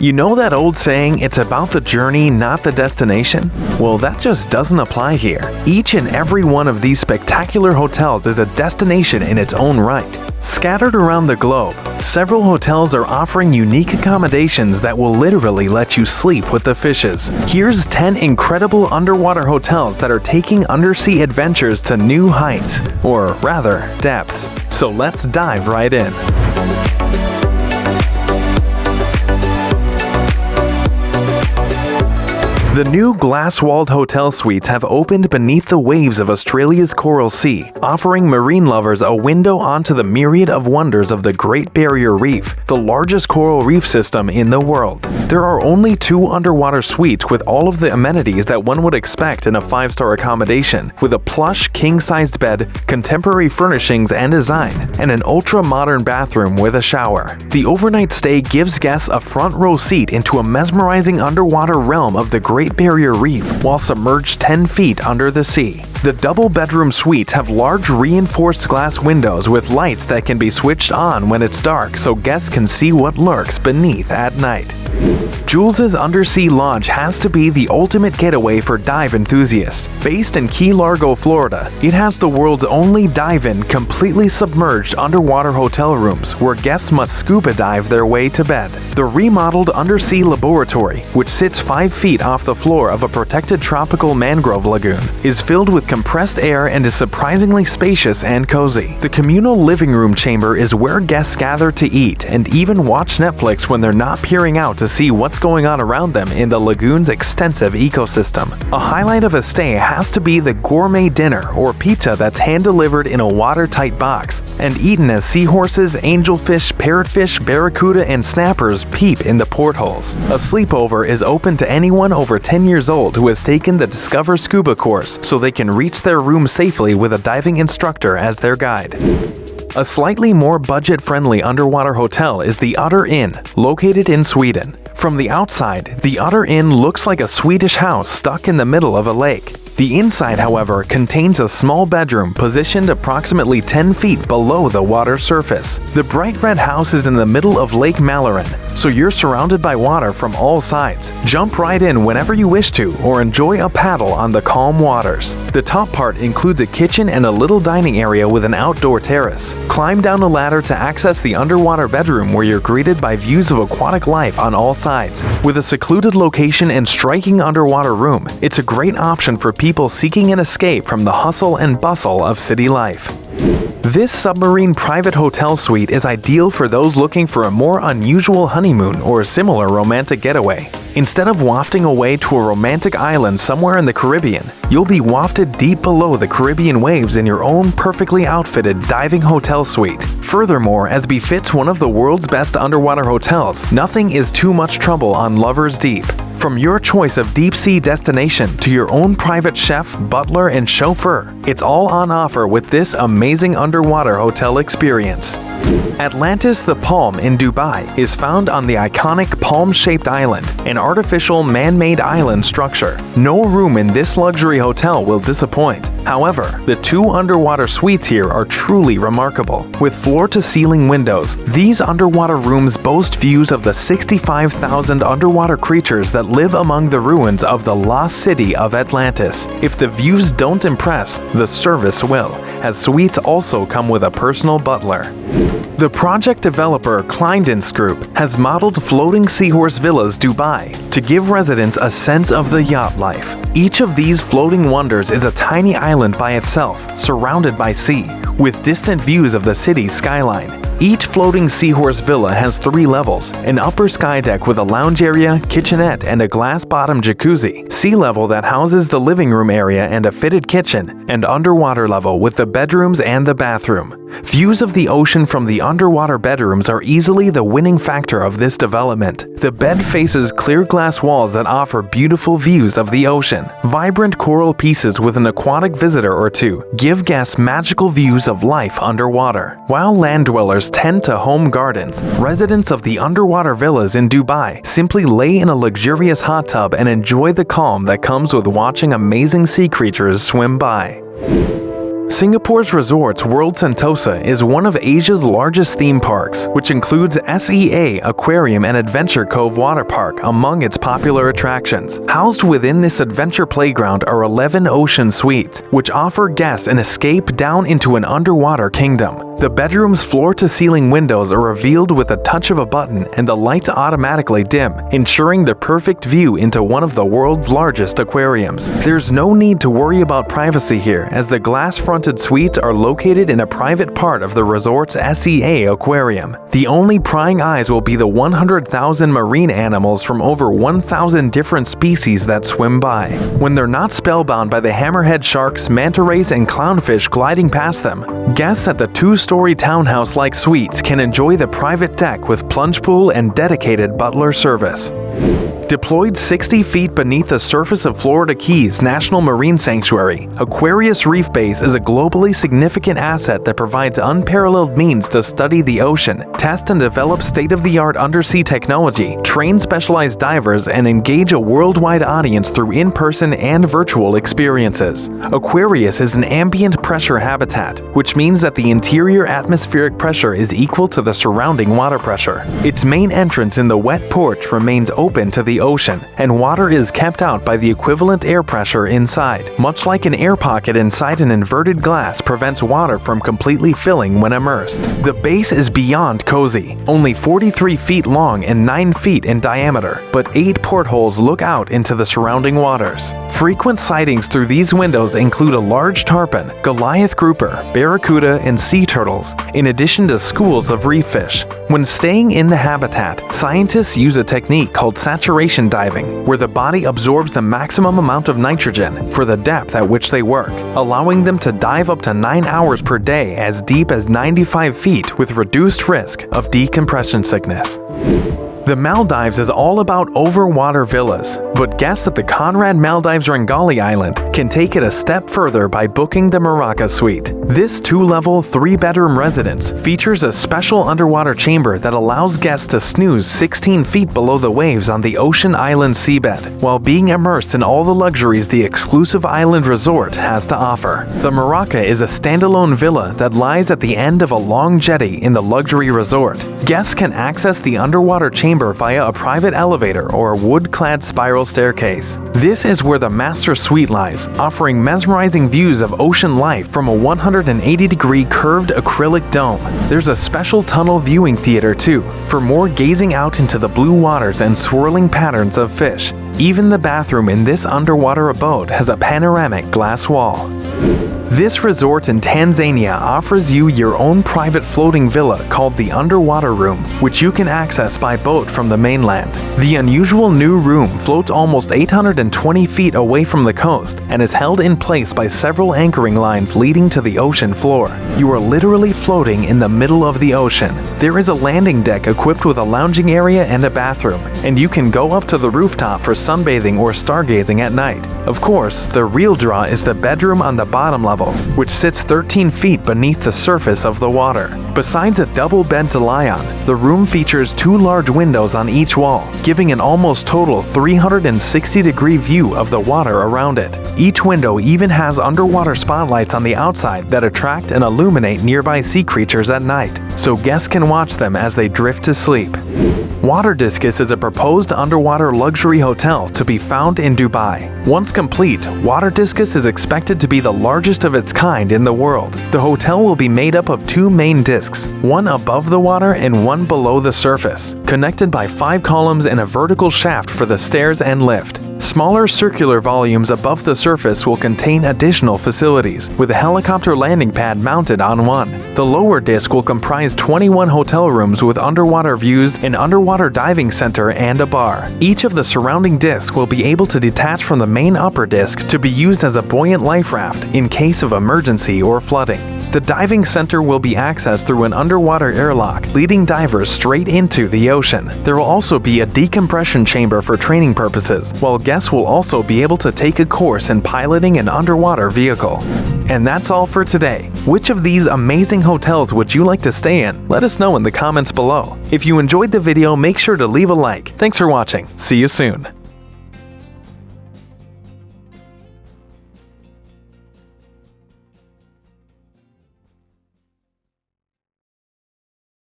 You know that old saying, it's about the journey, not the destination? Well, that just doesn't apply here. Each and every one of these spectacular hotels is a destination in its own right. Scattered around the globe, several hotels are offering unique accommodations that will literally let you sleep with the fishes. Here's 10 incredible underwater hotels that are taking undersea adventures to new heights, or rather, depths. So let's dive right in. The new glass-walled hotel suites have opened beneath the waves of Australia's Coral Sea, offering marine lovers a window onto the myriad of wonders of the Great Barrier Reef, the largest coral reef system in the world. There are only 2 underwater suites with all of the amenities that one would expect in a 5-star accommodation, with a plush, king-sized bed, contemporary furnishings and design, and an ultra-modern bathroom with a shower. The overnight stay gives guests a front-row seat into a mesmerizing underwater realm of the Great Barrier Reef while submerged 10 feet under the sea. The double-bedroom suites have large reinforced glass windows with lights that can be switched on when it's dark so guests can see what lurks beneath at night. Juless' Undersea Lodge has to be the ultimate getaway for dive enthusiasts. Based in Key Largo, Florida, it has the world's only dive-in, completely submerged underwater hotel rooms where guests must scuba dive their way to bed. The remodeled undersea laboratory, which sits 5 feet off the floor of a protected tropical mangrove lagoon, is filled with compressed air and is surprisingly spacious and cozy. The communal living room chamber is where guests gather to eat and even watch Netflix when they're not peering out to see what's going on around them in the lagoon's extensive ecosystem. A highlight of a stay has to be the gourmet dinner or pizza that's hand-delivered in a watertight box and eaten as seahorses, angelfish, parrotfish, barracuda, and snappers peep in the portholes. A sleepover is open to anyone over 10 years old who has taken the Discover Scuba course so they can reach their room safely with a diving instructor as their guide. A slightly more budget-friendly underwater hotel is the Otter Inn, located in Sweden. From the outside, the Otter Inn looks like a Swedish house stuck in the middle of a lake. The inside, however, contains a small bedroom positioned approximately 10 feet below the water surface. The bright red house is in the middle of Lake Mälaren, so you're surrounded by water from all sides. Jump right in whenever you wish to, or enjoy a paddle on the calm waters. The top part includes a kitchen and a little dining area with an outdoor terrace. Climb down a ladder to access the underwater bedroom where you're greeted by views of aquatic life on all sides. With a secluded location and striking underwater room, it's a great option for people seeking an escape from the hustle and bustle of city life. This submarine private hotel suite is ideal for those looking for a more unusual honeymoon or similar romantic getaway. Instead of wafting away to a romantic island somewhere in the Caribbean, you'll be wafted deep below the Caribbean waves in your own perfectly outfitted diving hotel suite. Furthermore, as befits one of the world's best underwater hotels, nothing is too much trouble on Lovers Deep. From your choice of deep-sea destination to your own private chef, butler, and chauffeur, it's all on offer with this amazing underwater hotel experience. Atlantis the Palm in Dubai is found on the iconic palm-shaped island, an artificial man-made island structure. No room in this luxury hotel will disappoint. However, the 2 underwater suites here are truly remarkable. With floor-to-ceiling windows, these underwater rooms boast views of the 65,000 underwater creatures that live among the ruins of the lost city of Atlantis. If the views don't impress, the service will, as suites also come with a personal butler. The project developer Kleindens Group has modeled floating Seahorse villas Dubai to give residents a sense of the yacht life. Each of these floating wonders is a tiny island by itself, surrounded by sea, with distant views of the city's skyline. Each floating Seahorse villa has 3 levels, an upper sky deck with a lounge area, kitchenette, and a glass-bottom jacuzzi, sea level that houses the living room area and a fitted kitchen, and underwater level with the bedrooms and the bathroom. Views of the ocean from the underwater bedrooms are easily the winning factor of this development. The bed faces clear glass walls that offer beautiful views of the ocean. Vibrant coral pieces with an aquatic visitor or two give guests magical views of life underwater. While land dwellers tend to home gardens, residents of the underwater villas in Dubai simply lay in a luxurious hot tub and enjoy the calm that comes with watching amazing sea creatures swim by. Singapore's Resorts World Sentosa is one of Asia's largest theme parks, which includes SEA Aquarium and Adventure Cove Water Park among its popular attractions. Housed within this adventure playground are 11 ocean suites, which offer guests an escape down into an underwater kingdom. The bedroom's floor-to-ceiling windows are revealed with a touch of a button and the lights automatically dim, ensuring the perfect view into one of the world's largest aquariums. There's no need to worry about privacy here, as the glass-fronted suites are located in a private part of the resort's SEA aquarium. The only prying eyes will be the 100,000 marine animals from over 1,000 different species that swim by. When they're not spellbound by the hammerhead sharks, manta rays, and clownfish gliding past them, guests at the two-story townhouse-like suites can enjoy the private deck with plunge pool and dedicated butler service. Deployed 60 feet beneath the surface of Florida Keys National Marine Sanctuary, Aquarius Reef Base is a globally significant asset that provides unparalleled means to study the ocean, test and develop state-of-the-art undersea technology, train specialized divers, and engage a worldwide audience through in-person and virtual experiences. Aquarius is an ambient pressure habitat, which means that the interior atmospheric pressure is equal to the surrounding water pressure. Its main entrance in the wet porch remains open to the ocean, and water is kept out by the equivalent air pressure inside. Much like an air pocket inside an inverted glass prevents water from completely filling when immersed. The base is beyond cozy, only 43 feet long and 9 feet in diameter, but 8 portholes look out into the surrounding waters. Frequent sightings through these windows include a large tarpon, Goliath grouper, barracuda, and sea turtles, in addition to schools of reef fish. When staying in the habitat, scientists use a technique called saturation diving, where the body absorbs the maximum amount of nitrogen for the depth at which they work, allowing them to dive up to 9 hours per day as deep as 95 feet with reduced risk of decompression sickness. The Maldives is all about overwater villas, but guests at the Conrad Maldives Rengali Island can take it a step further by booking the Maraca Suite. This 2-level, 3-bedroom residence features a special underwater chamber that allows guests to snooze 16 feet below the waves on the ocean island seabed, while being immersed in all the luxuries the exclusive island resort has to offer. The Maraca is a standalone villa that lies at the end of a long jetty in the luxury resort. Guests can access the underwater chamber via a private elevator or a wood-clad spiral staircase. This is where the master suite lies, offering mesmerizing views of ocean life from a 180-degree curved acrylic dome. There's a special tunnel viewing theater too, for more gazing out into the blue waters and swirling patterns of fish. Even the bathroom in this underwater abode has a panoramic glass wall. This resort in Tanzania offers you your own private floating villa called the Underwater Room, which you can access by boat from the mainland. The unusual new room floats almost 820 feet away from the coast and is held in place by several anchoring lines leading to the ocean floor. You are literally floating in the middle of the ocean. There is a landing deck equipped with a lounging area and a bathroom, and you can go up to the rooftop for sunbathing or stargazing at night. Of course, the real draw is the bedroom on the bottom level, which sits 13 feet beneath the surface of the water. Besides a double bed to lie on, the room features 2 large windows on each wall, giving an almost total 360-degree view of the water around it. Each window even has underwater spotlights on the outside that attract and illuminate nearby sea creatures at night, so guests can watch them as they drift to sleep. Water Discus is a proposed underwater luxury hotel to be found in Dubai. Once complete, Water Discus is expected to be the largest of its kind in the world. The hotel will be made up of 2 main discs, one above the water and one below the surface, connected by 5 columns and a vertical shaft for the stairs and lift. Smaller circular volumes above the surface will contain additional facilities, with a helicopter landing pad mounted on one. The lower disc will comprise 21 hotel rooms with underwater views, an underwater diving center, and a bar. Each of the surrounding discs will be able to detach from the main upper disc to be used as a buoyant life raft in case of emergency or flooding. The diving center will be accessed through an underwater airlock, leading divers straight into the ocean. There will also be a decompression chamber for training purposes, while guests will also be able to take a course in piloting an underwater vehicle. And that's all for today. Which of these amazing hotels would you like to stay in? Let us know in the comments below. If you enjoyed the video, make sure to leave a like. Thanks for watching. See you soon.